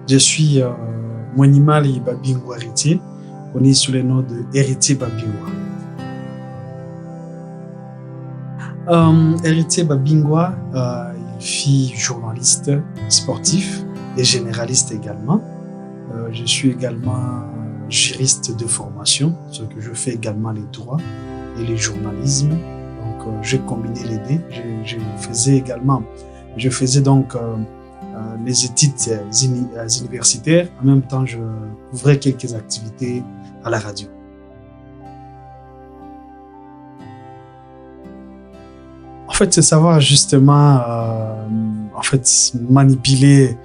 Je suis Mwenimali Babingwa Héritier, connu sous le nom de Héritier Babingwa. Héritier Babingwa, il fut journaliste sportif et généraliste également. Je suis également juriste de formation, ce que je fais également les droits et le journalisme. Donc, j'ai combiné les deux. Je faisais donc les études universitaires. En même temps, je couvrais quelques activités à la radio. En fait, c'est savoir justement manipuler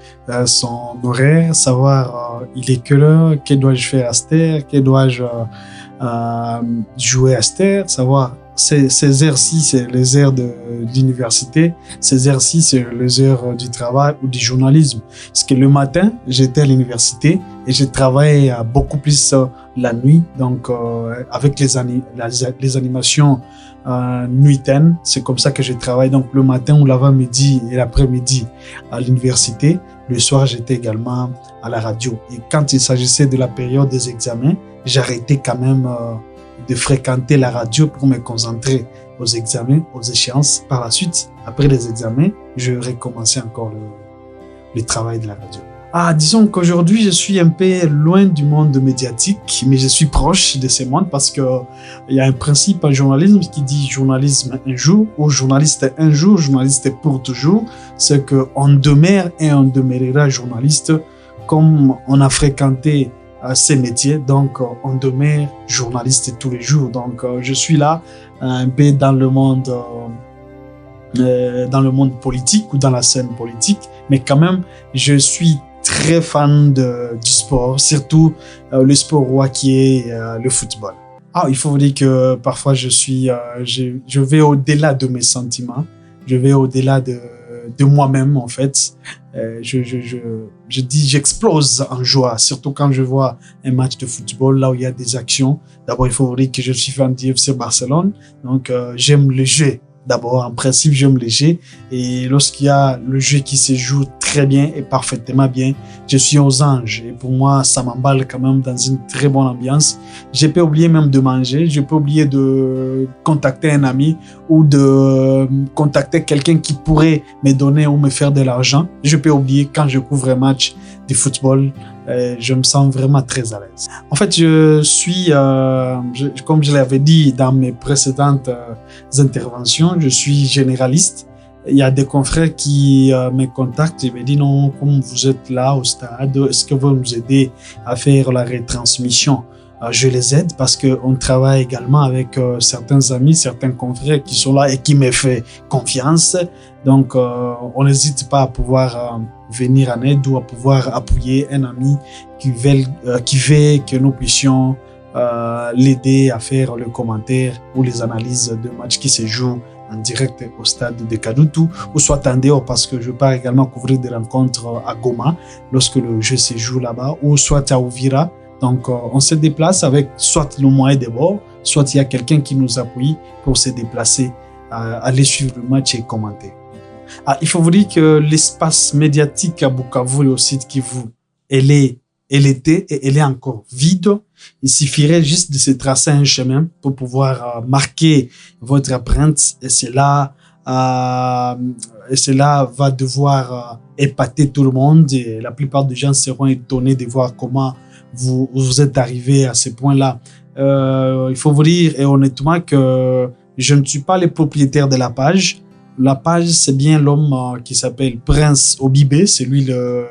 son horaire, savoir il est quelle heure, que dois-je faire à cette heure, que dois-je jouer à cette heure, savoir ces heures-ci, c'est les heures d'université, ces heures-ci, c'est les heures du travail ou du journalisme. Parce que le matin, j'étais à l'université et je travaillais beaucoup plus la nuit, donc avec les animations nuitaines. C'est comme ça que je travaille, donc le matin ou l'avant-midi et l'après-midi à l'université. Le soir, j'étais également à la radio. Et quand il s'agissait de la période des examens, j'arrêtais quand même de fréquenter la radio pour me concentrer aux examens, aux échéances. Par la suite, après les examens, je recommençais encore le travail de la radio. Disons qu'aujourd'hui, je suis un peu loin du monde médiatique, mais je suis proche de ce monde parce que il y a un principe en journalisme qui dit journalisme un jour, ou journaliste un jour, journaliste pour toujours. C'est qu'on demeure et on demeurera journaliste comme on a fréquenté ces métiers, donc on demeure journaliste tous les jours. Donc je suis là un peu dans le monde politique ou dans la scène politique, mais quand même je suis très fan du sport, surtout le sport roi qui est le football. Il faut vous dire que parfois je vais au-delà de mes sentiments, je vais au-delà de moi-même en fait. J'explose en joie, surtout quand je vois un match de football là où il y a des actions. D'abord, il faut vous dire que je suis fan du FC Barcelone, donc j'aime le jeu. D'abord, en principe, j'aime le jeu, et lorsqu'il y a le jeu qui se joue très bien et parfaitement bien, je suis aux anges, et pour moi, ça m'emballe quand même dans une très bonne ambiance. Je peux oublier même de manger, je peux oublier de contacter un ami ou de contacter quelqu'un qui pourrait me donner ou me faire de l'argent. Je peux oublier quand je couvre un match de football. Je me sens vraiment très à l'aise. En fait, je suis, comme je l'avais dit dans mes précédentes interventions, je suis généraliste. Il y a des confrères qui me contactent et me disent non, comme vous êtes là au stade, est-ce que vous nous aidez à faire la retransmission? Je les aide parce qu'on travaille également avec certains amis, certains confrères qui sont là et qui me font confiance. Donc, on n'hésite pas à pouvoir venir en aide ou à pouvoir appuyer un ami qui veut que nous puissions l'aider à faire le commentaire ou les analyses de matchs qui se jouent en direct au stade de Kadutu, ou soit en dehors parce que je pars également couvrir des rencontres à Goma lorsque le jeu se joue là-bas, ou soit à Uvira. Donc, on se déplace avec soit le moyen de bord, soit il y a quelqu'un qui nous appuie pour se déplacer, aller suivre le match et commenter. Il faut vous dire que l'espace médiatique à Bukavu et au site Kivu, elle était et elle est encore vide. Il suffirait juste de se tracer un chemin pour pouvoir marquer votre empreinte, et cela va devoir épater tout le monde, et la plupart des gens seront étonnés de voir comment vous êtes arrivé à ce point-là. Il faut vous dire et honnêtement que je ne suis pas le propriétaire de la page. La page, c'est bien l'homme qui s'appelle Prince Obibé, c'est lui le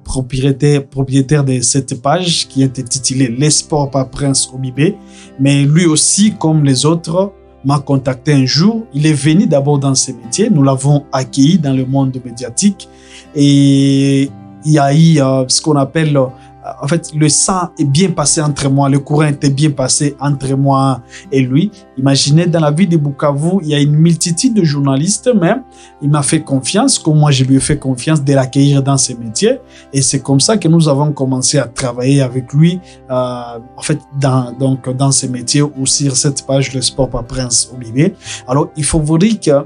propriétaire de cette page qui est intitulée Les Sports par Prince Obibé. Mais lui aussi, comme les autres, m'a contacté un jour. Il est venu d'abord dans ce métier. Nous l'avons accueilli dans le monde médiatique. Et il y a eu ce qu'on appelle... En fait, le sang est bien passé entre moi, le courant était bien passé entre moi et lui. Imaginez, dans la ville de Bukavu, il y a une multitude de journalistes, mais il m'a fait confiance, comme moi je lui ai fait confiance de l'accueillir dans ses métiers. Et c'est comme ça que nous avons commencé à travailler avec lui, en fait, dans ses métiers ou sur cette page, le sport par Prince Obibé. Alors, il faut vous dire que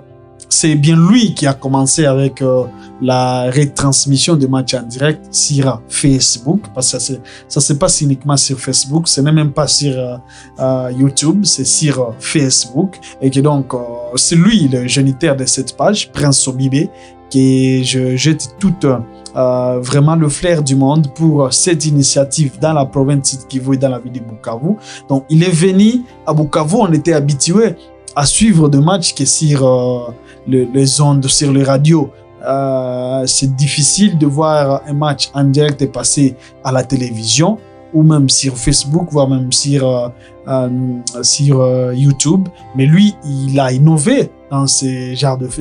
c'est bien lui qui a commencé avec la retransmission des matchs en direct sur Facebook, parce que ça se passe uniquement sur Facebook, ce n'est même pas sur YouTube, c'est sur Facebook. Et que donc, c'est lui le géniteur de cette page, Prince Sobibé, que je jette toute vraiment le flair du monde pour cette initiative dans la province de Kivu et dans la ville de Bukavu. Donc, il est venu à Bukavu, on était habitué à suivre des matchs que sur les ondes, sur les radios. C'est difficile de voir un match en direct passer à la télévision ou même sur Facebook, voire même sur YouTube. Mais lui, il a innové dans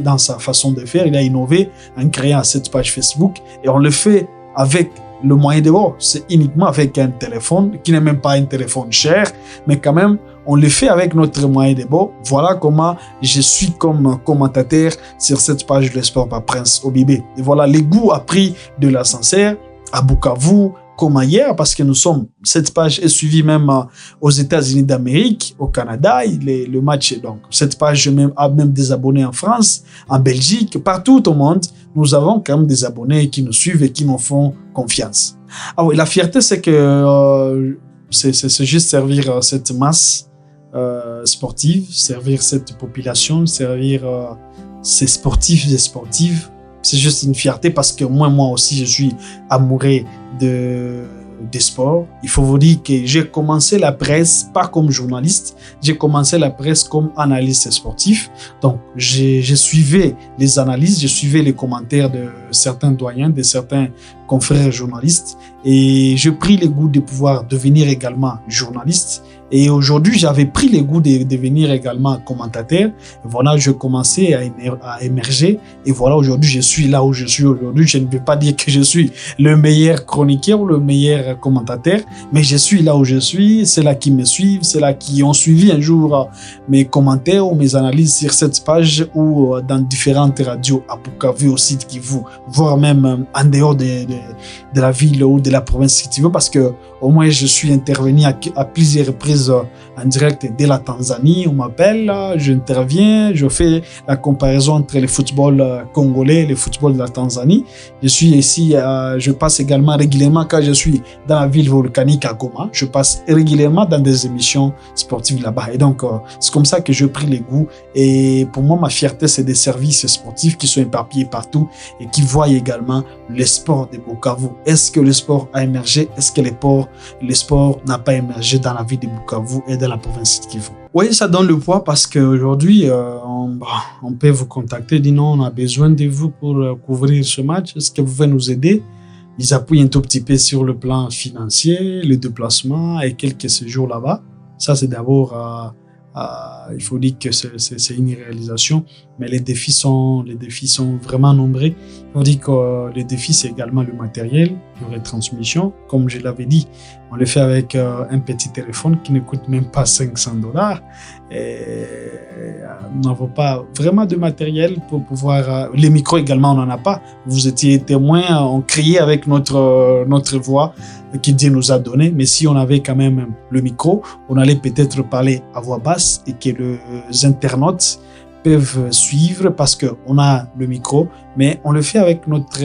dans sa façon de faire. Il a innové en créant cette page Facebook et on le fait avec le moyen de bord. C'est uniquement avec un téléphone qui n'est même pas un téléphone cher, mais quand même, on le fait avec notre moyen de bord. Voilà comment je suis comme commentateur sur cette page de sport par Prince Obibé. Et voilà, le goût a pris de l'ascenseur à Bukavu, comme ailleurs, parce que cette page est suivie même aux États-Unis d'Amérique, au Canada, le match. Donc, cette page a même des abonnés en France, en Belgique, partout au monde. Nous avons quand même des abonnés qui nous suivent et qui nous font confiance. Ah oui, la fierté, c'est que c'est juste servir cette masse sportive, servir cette population, servir ces sportifs et sportives. C'est juste une fierté parce que moi aussi, je suis amoureux des sports. Il faut vous dire que j'ai commencé la presse pas comme journaliste, j'ai commencé la presse comme analyste sportif. Donc, je suivais les analyses, je suivais les commentaires de certains doyens, de certains confrères journalistes et j'ai pris le goût de pouvoir devenir également journaliste. Et aujourd'hui, j'avais pris le goût de devenir également commentateur. Et voilà, je commençais à émerger. Et voilà, aujourd'hui, je suis là où je suis aujourd'hui. Je ne veux pas dire que je suis le meilleur chroniqueur ou le meilleur commentateur, mais je suis là où je suis. C'est là qui me suivent, c'est là qui ont suivi un jour mes commentaires ou mes analyses sur cette page ou dans différentes radios à Bukavu aussi, qui vous, voire même en dehors de la ville ou de la province si tu veux, parce que au moins je suis intervenu à plusieurs reprises en direct de la Tanzanie. On m'appelle, j'interviens, je fais la comparaison entre le football congolais et le football de la Tanzanie. Je suis ici, je passe également régulièrement quand je suis dans la ville volcanique à Goma. Je passe régulièrement dans des émissions sportives là-bas. Et donc, c'est comme ça que je pris les goûts. Et pour moi, ma fierté, c'est des services sportifs qui sont éparpillés partout et qui voient également le sport de Bukavu. Est-ce que le sport a émergé? Est-ce que le sport n'a pas émergé dans la ville de Bukavu et dans la province de Kivu? Oui, ça donne le poids parce qu'aujourd'hui, on peut vous contacter, dire non, on a besoin de vous pour couvrir ce match. Est-ce que vous pouvez nous aider? Ils appuient un tout petit peu sur le plan financier, le déplacement et quelques séjours là-bas. Ça, c'est d'abord, il faut dire que c'est une réalisation, mais les défis sont vraiment nombreux. Il faut dire que les défis, c'est également le matériel de retransmission. Comme je l'avais dit, on le fait avec un petit téléphone qui ne coûte même pas $500. Et nous n'avons pas vraiment de matériel pour pouvoir... les micros également, on n'en a pas. Vous étiez témoins, on criait avec notre voix que Dieu nous a donné. Mais si on avait quand même le micro, on allait peut-être parler à voix basse et que les internautes peuvent suivre parce qu'on a le micro, mais on le fait avec notre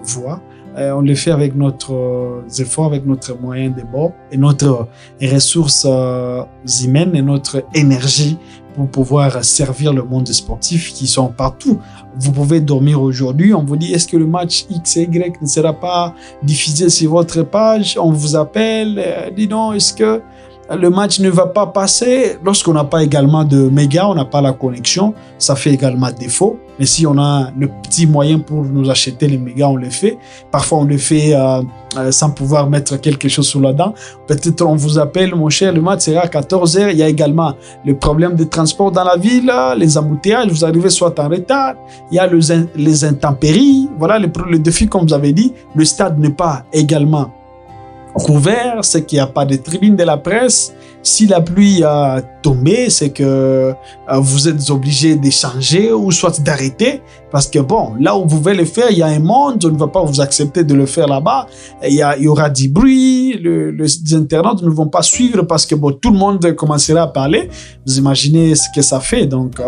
voix. On le fait avec notre effort, avec notre moyen de bord et notre ressources humaines et notre énergie pour pouvoir servir le monde sportif qui sont partout. Vous pouvez dormir aujourd'hui, on vous dit est-ce que le match X et Y ne sera pas diffusé sur votre page? On vous appelle, dis donc, est-ce que le match ne va pas passer? Lorsqu'on n'a pas également de méga, on n'a pas la connexion, ça fait également défaut. Mais si on a le petit moyen pour nous acheter les mégas, on le fait. Parfois, on le fait sans pouvoir mettre quelque chose sous la dent. Peut-être on vous appelle, mon cher, le match sera à 14h. Il y a également le problème de transport dans la ville, les embouteillages, vous arrivez soit en retard. Il y a les intempéries. Voilà le défi, comme vous avez dit. Le stade n'est pas également couvert, c'est qu'il n'y a pas de tribune de la presse. Si la pluie a tombé, c'est que vous êtes obligé d'échanger ou soit d'arrêter parce que bon, là où vous pouvez le faire, il y a un monde, on ne va pas vous accepter de le faire là-bas. Il y aura du bruit, amis, les internautes ne vont pas suivre parce que bon, tout le monde commencera à parler. Vous imaginez ce que ça fait. Donc,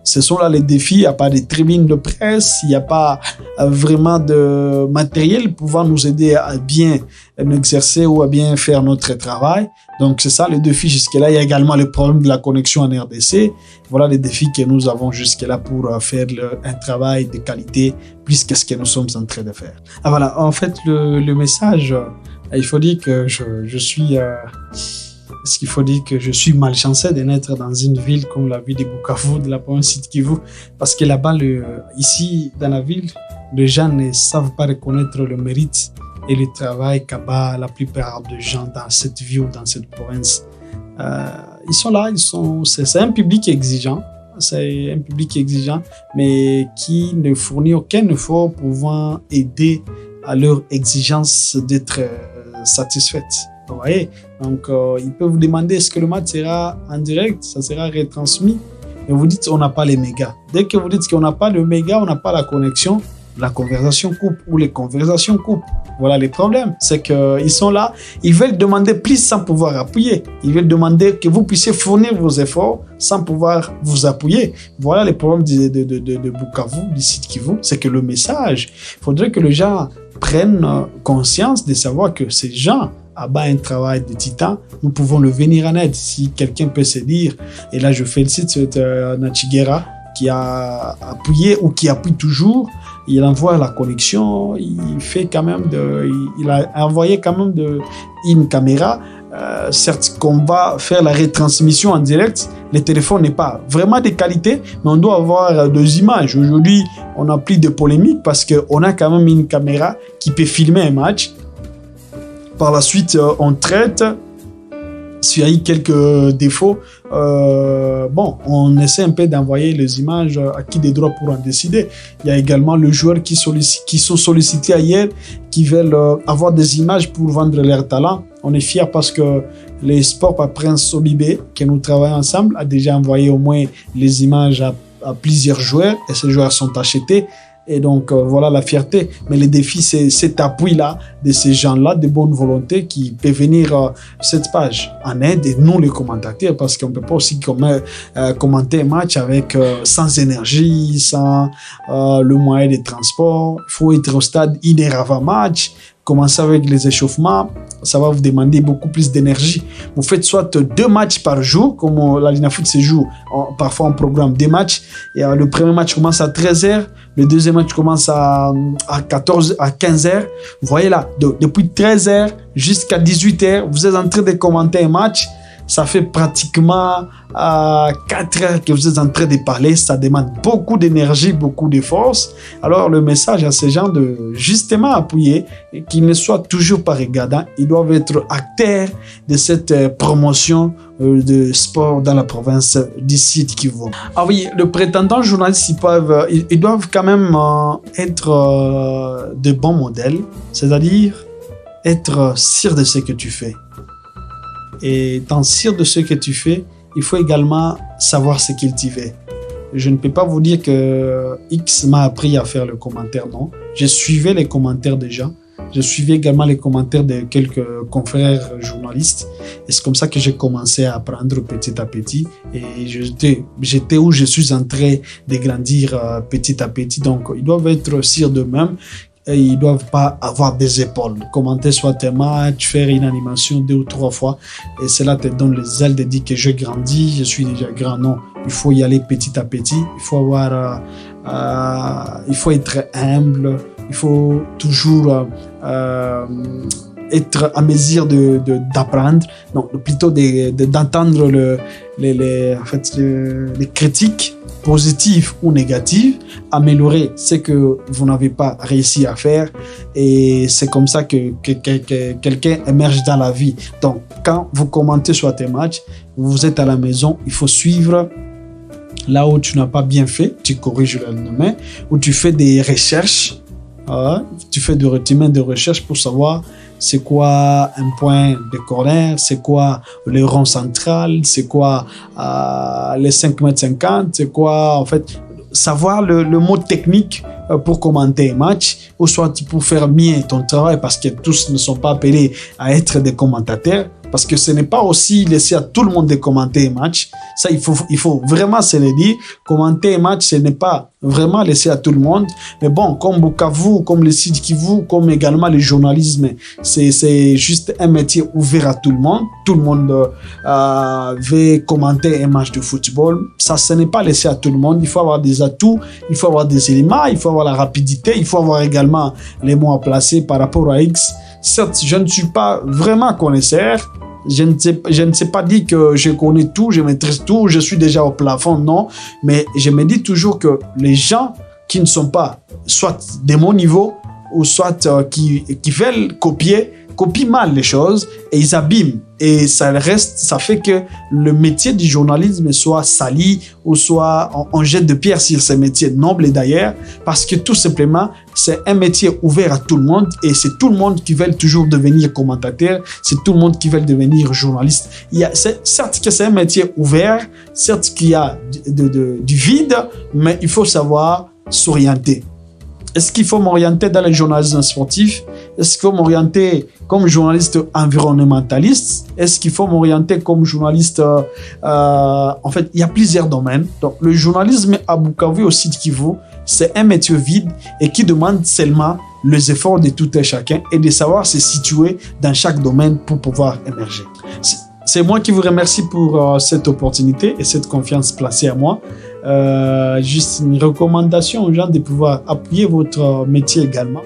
ce sont là les défis. Il n'y a pas de tribune de presse, il n'y a pas vraiment de matériel pouvant nous aider à bien nous exercer ou à bien faire notre travail. Donc, c'est ça le défi jusque-là. Il y a également le problème de la connexion en RDC. Voilà les défis que nous avons jusque-là pour faire un travail de qualité plus que ce que nous sommes en train de faire. Ah voilà, en fait, le message, il faut dire que je suis... Est-ce qu'il faut dire que je suis malchanceux de naître dans une ville comme la ville de Bukavu, de la province de Kivu, parce que là-bas, ici, dans la ville, les gens ne savent pas reconnaître le mérite et le travail qu'abat la plupart des gens dans cette ville ou dans cette province. Ils sont là, c'est un public exigeant. C'est un public exigeant, mais qui ne fournit aucun effort pouvant aider à leur exigence d'être satisfaite. Vous voyez? Donc, ils peuvent vous demander est-ce que le match sera en direct, ça sera retransmis. Et vous dites on n'a pas les mégas. Dès que vous dites qu'on n'a pas le méga, on n'a pas la connexion, la conversation coupe ou les conversations coupent. Voilà les problèmes. C'est qu'ils sont là, ils veulent demander plus sans pouvoir appuyer. Ils veulent demander que vous puissiez fournir vos efforts sans pouvoir vous appuyer. Voilà les problèmes de Bukavu, du site Kivu. C'est que le message, il faudrait que les gens prennent conscience de savoir que ces gens abat un travail de titan, nous pouvons le venir en aide. Si quelqu'un peut se dire, et là je félicite Nachigera qui a appuyé ou qui appuie toujours, il envoie la connexion, il fait quand même il a envoyé quand même une caméra. Certes qu'on va faire la retransmission en direct, le téléphone n'est pas vraiment de qualité, mais on doit avoir des images. Aujourd'hui, on n'a plus de polémique parce qu'on a quand même une caméra qui peut filmer un match. Par la suite, on traite. S'il y a eu quelques défauts, on essaie un peu d'envoyer les images à qui des droits pour en décider. Il y a également les joueurs qui sont sollicités ailleurs, qui veulent avoir des images pour vendre leur talent. On est fiers parce que les sports par Prince Sobibé, que nous travaillons ensemble, a déjà envoyé au moins les images à plusieurs joueurs et ces joueurs sont achetés. Et donc, voilà la fierté. Mais le défi, c'est cet appui-là de ces gens-là, de bonne volonté qui peut venir cette page en aide et nous les commentateurs parce qu'on ne peut pas aussi commenter un match avec sans énergie, sans le moyen de transport. Il faut être au stade 1 heure avant match. Commencer avec les échauffements, ça va vous demander beaucoup plus d'énergie. Vous faites soit 2 matchs par jour, comme la Lina Foot se joue, parfois on programme 2 matchs. Et le premier match commence à 13h, le deuxième match commence à 15h. Vous voyez là, depuis 13h jusqu'à 18h, vous êtes en train de commenter un match. Ça fait pratiquement 4 heures que vous êtes en train de parler. Ça demande beaucoup d'énergie, beaucoup de force. Alors, le message à ces gens de justement appuyer et qu'ils ne soient toujours pas regardants. Ils doivent être acteurs de cette promotion de sport dans la province d'ici de Kivu. Ah oui, le prétendant journaliste, ils doivent quand même être de bons modèles, c'est-à-dire être sûr de ce que tu fais. Et étant sûr de ce que tu fais, il faut également savoir ce cultiver. Je ne peux pas vous dire que X m'a appris à faire le commentaire, non. Je suivais les commentaires des gens. Je suivais également les commentaires de quelques confrères journalistes. Et c'est comme ça que j'ai commencé à apprendre petit à petit. Et j'étais où je suis en train de grandir petit à petit. Donc, ils doivent être sûrs d'eux-mêmes. Et ils ne doivent pas avoir des épaules. Commenter soit un match, faire une animation 2 ou 3 fois. Et cela te donne les ailes de dire que je grandis, je suis déjà grand. Non, il faut y aller petit à petit. Il faut il faut être humble. Il faut toujours être à mesure d'apprendre. Non, plutôt d'entendre les critiques positives ou négatives, améliorer ce que vous n'avez pas réussi à faire et c'est comme ça que quelqu'un émerge dans la vie. Donc, quand vous commentez sur tes matchs, vous êtes à la maison, il faut suivre là où tu n'as pas bien fait, tu corriges le lendemain, où tu fais des recherches, tu fais des recherches pour savoir c'est quoi un point de corner, c'est quoi le rond central, c'est quoi les 5,50 m, c'est quoi en fait savoir le mot technique pour commenter un match, ou soit pour faire mieux ton travail, parce que tous ne sont pas appelés à être des commentateurs, parce que ce n'est pas aussi laisser à tout le monde de commenter un match. Ça, il faut vraiment se le dire. Commenter un match, ce n'est pas vraiment laisser à tout le monde. Mais bon, comme Bukavu, comme le Sud Kivu, comme également le journalisme, c'est juste un métier ouvert à tout le monde. Tout le monde veut commenter un match de football. Ça, ce n'est pas laissé à tout le monde. Il faut avoir des atouts, il faut avoir des éléments, il faut avoir la rapidité, il faut avoir également les mots à placer par rapport à X. Certes, je ne suis pas vraiment connaisseur. Je ne sais pas dire que je connais tout, je maîtrise tout, je suis déjà au plafond, non. Mais je me dis toujours que les gens qui ne sont pas soit de mon niveau ou soit qui veulent copient mal les choses et ils abîment. Et ça fait que le métier du journalisme soit sali ou soit on jette de pierre sur ce métier noble d'ailleurs, parce que tout simplement, c'est un métier ouvert à tout le monde et c'est tout le monde qui veut toujours devenir commentateur, c'est tout le monde qui veut devenir journaliste. Certes que c'est un métier ouvert, certes qu'il y a du vide, mais il faut savoir s'orienter. Est-ce qu'il faut m'orienter dans le journalisme sportif? Est-ce qu'il faut m'orienter comme journaliste environnementaliste? Est-ce qu'il faut m'orienter comme journaliste... en fait, il y a plusieurs domaines. Donc, le journalisme à Bukavu au Sud Kivu, c'est un métier vide et qui demande seulement les efforts de tout un chacun et de savoir se situer dans chaque domaine pour pouvoir émerger. C'est moi qui vous remercie pour cette opportunité et cette confiance placée à moi. Juste une recommandation aux gens de pouvoir appuyer votre métier également.